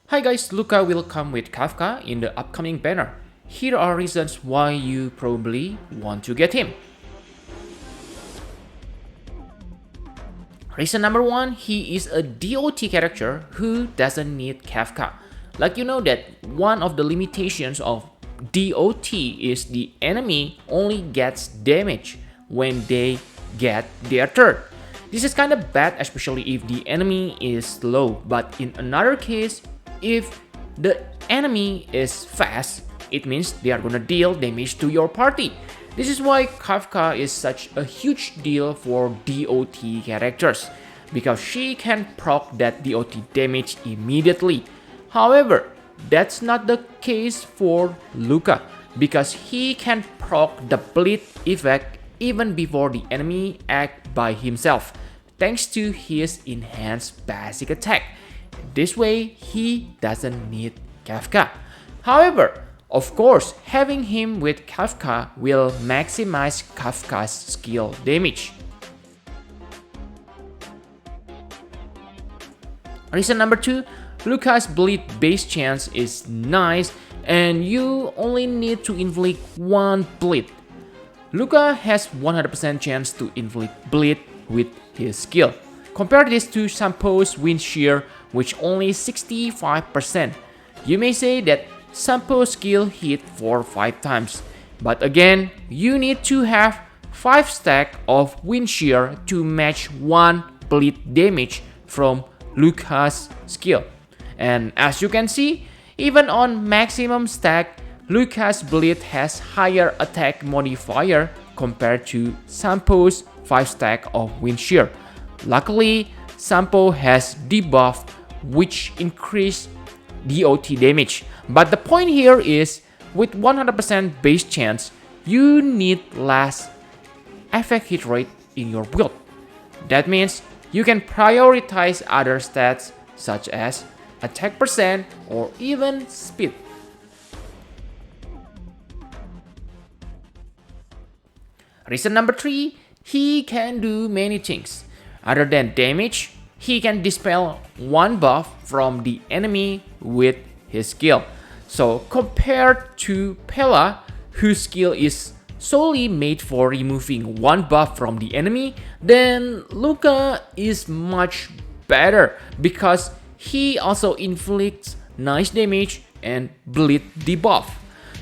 Hi guys, Luka will come with Kafka in the upcoming banner. Here are reasons why you probably want to get him. Reason number 1, he is a DOT character who doesn't need Kafka. Like you know that one of the limitations of DOT is the enemy only gets damage when they get their turn. This is kind of bad, especially if the enemy is slow, but in another case, if the enemy is fast, it means they are gonna deal damage to your party. This is why Kafka is such a huge deal for DOT characters, because she can proc that DOT damage immediately. However, that's not the case for Luka, because he can proc the bleed effect even before the enemy act by himself, thanks to his enhanced basic attack. This way, he doesn't need Kafka. However, of course, having him with Kafka will maximize Kafka's skill damage. Reason number 2, Luka's bleed base chance is nice and you only need to inflict one bleed. Luka has 100% chance to inflict bleed with his skill. Compare this to Sampo's wind shear, which only 65%. You may say that Sampo's skill hit for 5 times, but again, you need to have 5 stack of wind shear to match 1 bleed damage from Luka's skill. And as you can see, even on maximum stack, Luka's bleed has higher attack modifier compared to Sampo's 5 stack of wind shear. Luckily, Sampo has debuff which increase DOT damage. But the point here is, with 100% base chance, you need less effect hit rate in your build. That means you can prioritize other stats such as attack percent or even speed. Reason number 3, he can do many things. Other than damage, he can dispel one buff from the enemy with his skill. So compared to Pela, whose skill is solely made for removing one buff from the enemy, then Luka is much better because he also inflicts nice damage and bleed debuff.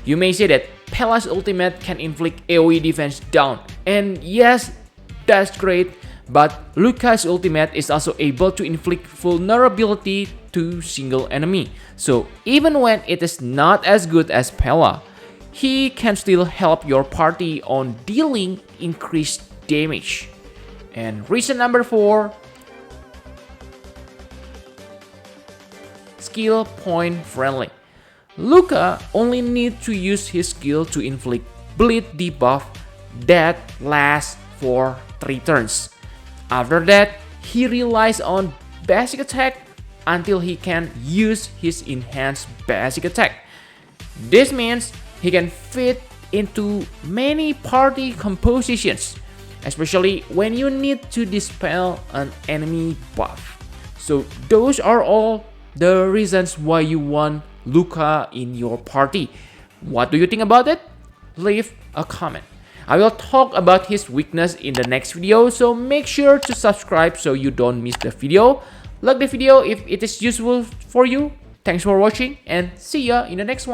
You may say that Pela's ultimate can inflict AoE defense down, and yes, that's great, but Luka's ultimate is also able to inflict vulnerability to single enemy. So even when it is not as good as Pela, he can still help your party on dealing increased damage. And reason number 4, skill point friendly. Luka only needs to use his skill to inflict bleed debuff that lasts for 3 turns. After that, he relies on basic attack until he can use his enhanced basic attack. This means he can fit into many party compositions, especially when you need to dispel an enemy buff. So those are all the reasons why you want Luka in your party. What do you think about it? Leave a comment. I will talk about his weakness in the next video, so make sure to subscribe so you don't miss the video. Like the video if it is useful for you. Thanks for watching and see ya in the next one.